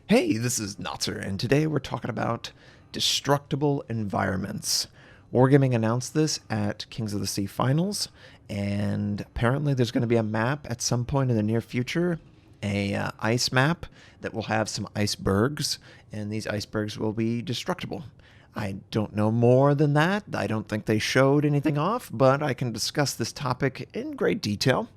Hey, this is Notser, and today we're talking about destructible environments. Wargaming announced this at Kings of the Sea Finals, and apparently there's going to be a map at some point in the near future, a ice map that will have some icebergs, and these icebergs will be destructible. I don't know more than that. I don't think they showed anything off, but I can discuss this topic in great detail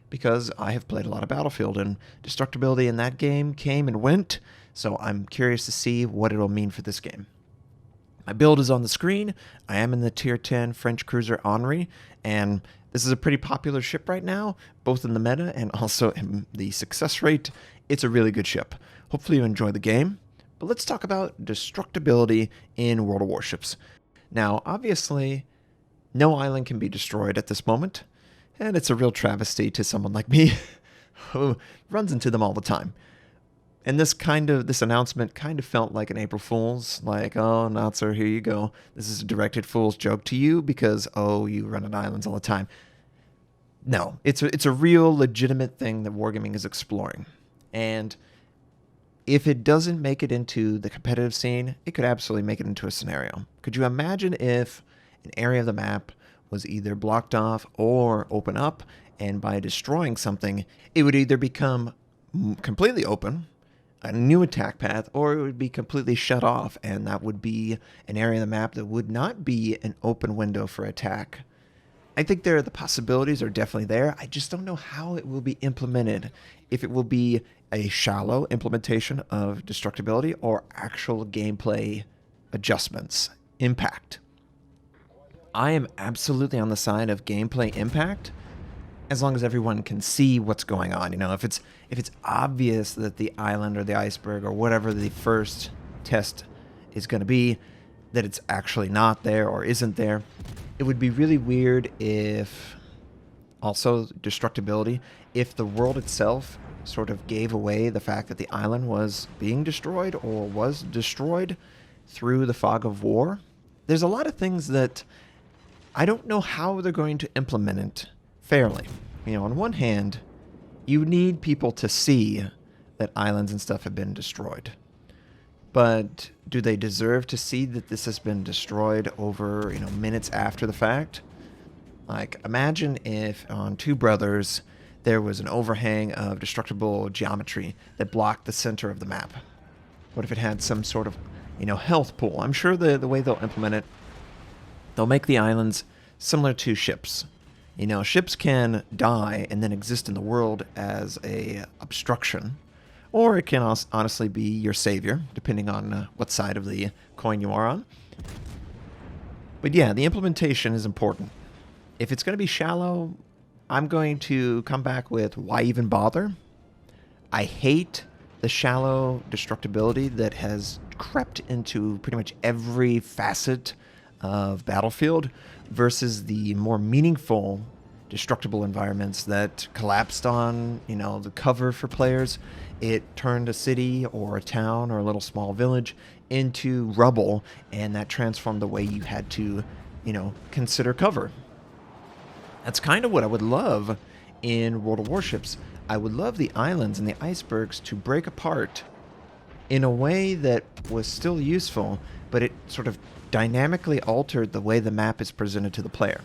because I have played a lot of Battlefield, and destructibility in that game came and went, so I'm curious to see what it'll mean for this game. My build is on the screen. I am in the Tier 10 French cruiser Henri, and this is a pretty popular ship right now, both in the meta and also in the success rate. It's a really good ship. Hopefully you enjoy the game, but let's talk about destructibility in World of Warships. Now, obviously, no island can be destroyed at this moment, and it's a real travesty to someone like me who runs into them all the time. And this announcement kind of felt like an April Fool's, like, oh, Notser, here you go. This is a directed fool's joke to you because, oh, you run on islands all the time. No, it's a real legitimate thing that Wargaming is exploring. And if it doesn't make it into the competitive scene, it could absolutely make it into a scenario. Could you imagine if an area of the map was either blocked off or open up, and by destroying something, it would either become completely open, a new attack path, or it would be completely shut off, and that would be an area of the map that would not be an open window for attack. I think the possibilities are definitely there. I just don't know how it will be implemented. If it will be a shallow implementation of destructibility or actual gameplay adjustments, impact. I am absolutely on the side of gameplay impact as long as everyone can see what's going on. You know, if it's obvious that the island or the iceberg or whatever the first test is going to be, that it's actually not there or isn't there, it would be really weird if also destructibility, if the world itself sort of gave away the fact that the island was being destroyed or was destroyed through the fog of war. There's a lot of things that I don't know how they're going to implement it fairly. You know, on one hand, you need people to see that islands and stuff have been destroyed. But do they deserve to see that this has been destroyed over, minutes after the fact? Like, imagine if on Two Brothers there was an overhang of destructible geometry that blocked the center of the map. What if it had some sort of, health pool? I'm sure the way they'll implement it, they'll make the islands similar to ships. Ships can die and then exist in the world as a obstruction, or it can honestly be your savior, depending on what side of the coin you are on. But yeah, the implementation is important. If it's going to be shallow, I'm going to come back with why even bother? I hate the shallow destructibility that has crept into pretty much every facet of Battlefield versus the more meaningful destructible environments that collapsed on, the cover for players. It turned a city or a town or a little small village into rubble, and that transformed the way you had to, consider cover. That's kind of what I would love in World of Warships. I would love the islands and the icebergs to break apart in a way that was still useful, but it sort of dynamically altered the way the map is presented to the player.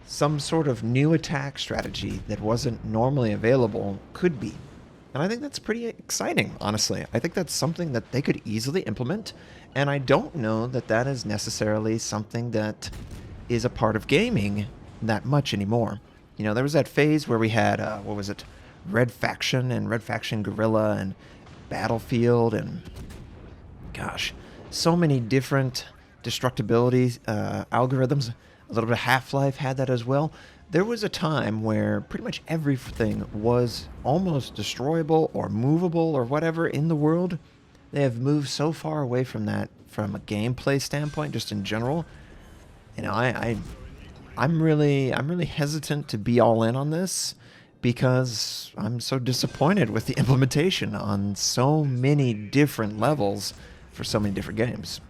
Some sort of new attack strategy that wasn't normally available could be. And I think that's pretty exciting, honestly. I think that's something that they could easily implement, and I don't know that that is necessarily something that is a part of gaming that much anymore. There was that phase where we had, Red Faction and Red Faction Guerrilla and Battlefield and, gosh, so many different destructibility algorithms. A little bit of Half-Life had that as well. There was a time where pretty much everything was almost destroyable or movable or whatever in the world. They have moved so far away from that from a gameplay standpoint, just in general. I'm really hesitant to be all in on this because I'm so disappointed with the implementation on so many different levels for so many different games.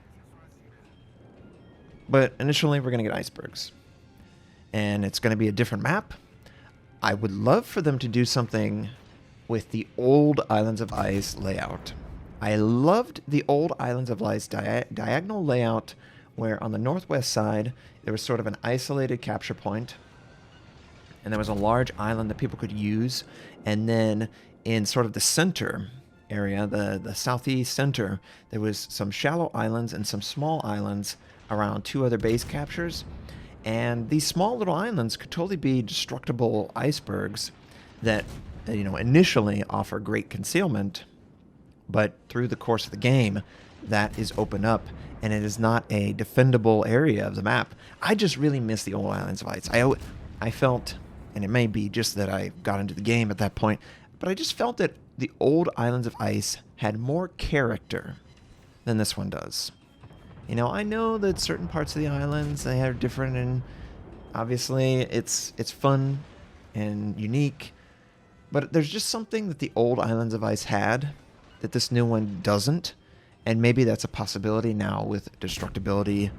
But initially, we're going to get icebergs. And it's going to be a different map. I would love for them to do something with the old Islands of Ice layout. I loved the old Islands of Ice diagonal layout where on the northwest side there was sort of an isolated capture point, and there was a large island that people could use, and then in sort of the center area, the southeast center, there was some shallow islands and some small islands around two other base captures. And these small little islands could totally be destructible icebergs that, initially offer great concealment, but through the course of the game, that is opened up, and it is not a defendable area of the map. I just really miss the old Islands of Ice. I felt, and it may be just that I got into the game at that point, but I just felt that the old Islands of Ice had more character than this one does. I know that certain parts of the islands, they are different, and obviously it's fun and unique, but there's just something that the old Islands of Ice had that this new one doesn't, and maybe that's a possibility now with destructibility,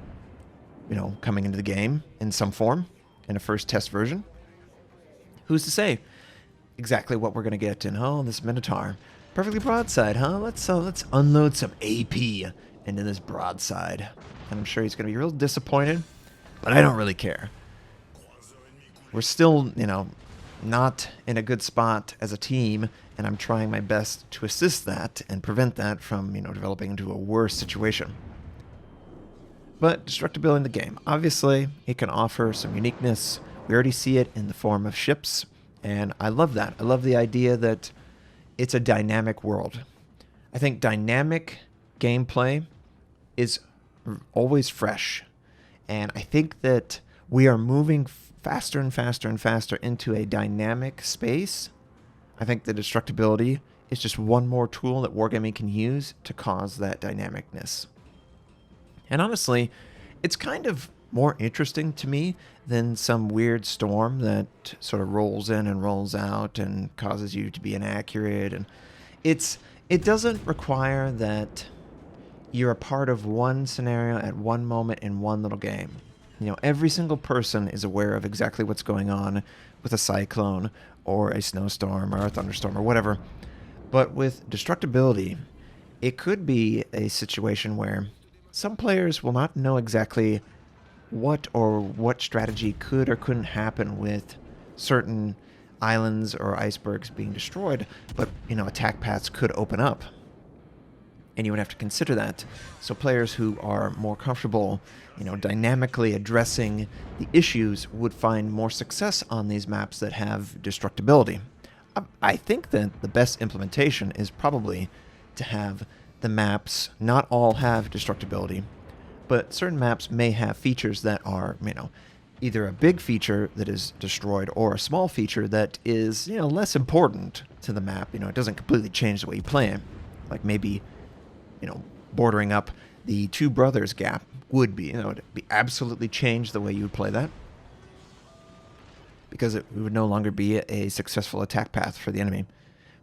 coming into the game in some form in a first test version. Who's to say exactly what we're going to get in, this Minotaur. Perfectly broadside, huh? Let's unload some AP into this broadside. And I'm sure he's going to be real disappointed, but I don't really care. We're still, not in a good spot as a team, and I'm trying my best to assist that and prevent that from, developing into a worse situation. But destructibility in the game, obviously, it can offer some uniqueness. We already see it in the form of ships, and I love that. I love the idea that it's a dynamic world. I think dynamic gameplay is always fresh, and I think that we are moving faster and faster and faster into a dynamic space. I think the destructibility is just one more tool that Wargaming can use to cause that dynamicness. And honestly, it's kind of more interesting to me than some weird storm that sort of rolls in and rolls out and causes you to be inaccurate. And it doesn't require that you're a part of one scenario at one moment in one little game. Every single person is aware of exactly what's going on with a cyclone or a snowstorm or a thunderstorm or whatever. But with destructibility, it could be a situation where some players will not know exactly what strategy could or couldn't happen with certain islands or icebergs being destroyed, but, attack paths could open up. And you would have to consider that. So players who are more comfortable, dynamically addressing the issues would find more success on these maps that have destructibility. I think that the best implementation is probably to have the maps not all have destructibility, but certain maps may have features that are, either a big feature that is destroyed or a small feature that is, less important to the map. It doesn't completely change the way you play it. Like maybe, bordering up the Two Brothers gap would be, it'd be absolutely change the way you would play that, because it would no longer be a successful attack path for the enemy.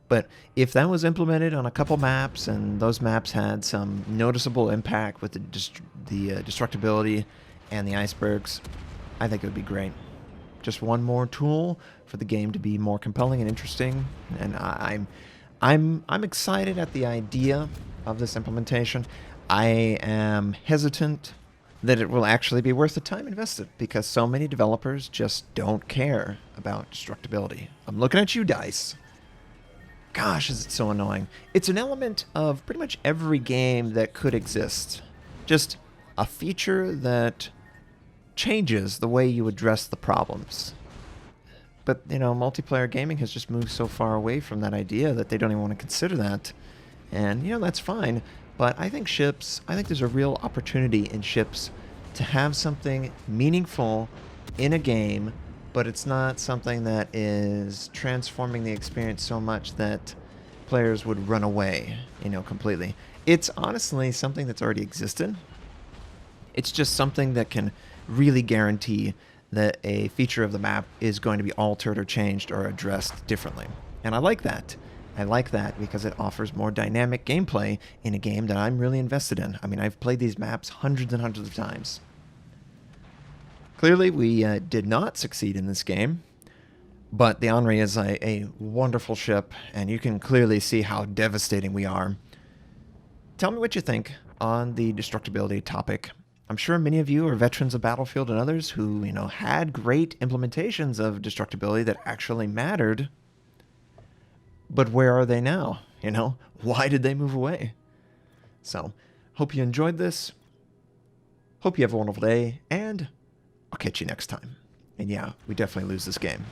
But if that was implemented on a couple maps and those maps had some noticeable impact with the destructibility and the icebergs, I think it would be great. Just one more tool for the game to be more compelling and interesting, and I'm excited at the idea of this implementation. I am hesitant that it will actually be worth the time invested, because so many developers just don't care about destructibility. I'm looking at you, DICE. Gosh, is it so annoying. It's an element of pretty much every game that could exist. Just a feature that changes the way you address the problems. But, multiplayer gaming has just moved so far away from that idea that they don't even want to consider that. And, that's fine. But I think there's a real opportunity in ships to have something meaningful in a game, but it's not something that is transforming the experience so much that players would run away, completely. It's honestly something that's already existed. It's just something that can really guarantee that a feature of the map is going to be altered or changed or addressed differently. And I like that. I like that because it offers more dynamic gameplay in a game that I'm really invested in. I mean, I've played these maps hundreds and hundreds of times. Clearly, we did not succeed in this game, But the Henri is a wonderful ship, and you can clearly see how devastating we are. Tell me what you think on the destructibility topic. I'm sure many of you are veterans of Battlefield and others who, had great implementations of destructibility that actually mattered. But where are they now? Why did they move away? So, hope you enjoyed this. Hope you have a wonderful day, and I'll catch you next time. And yeah, we definitely lose this game.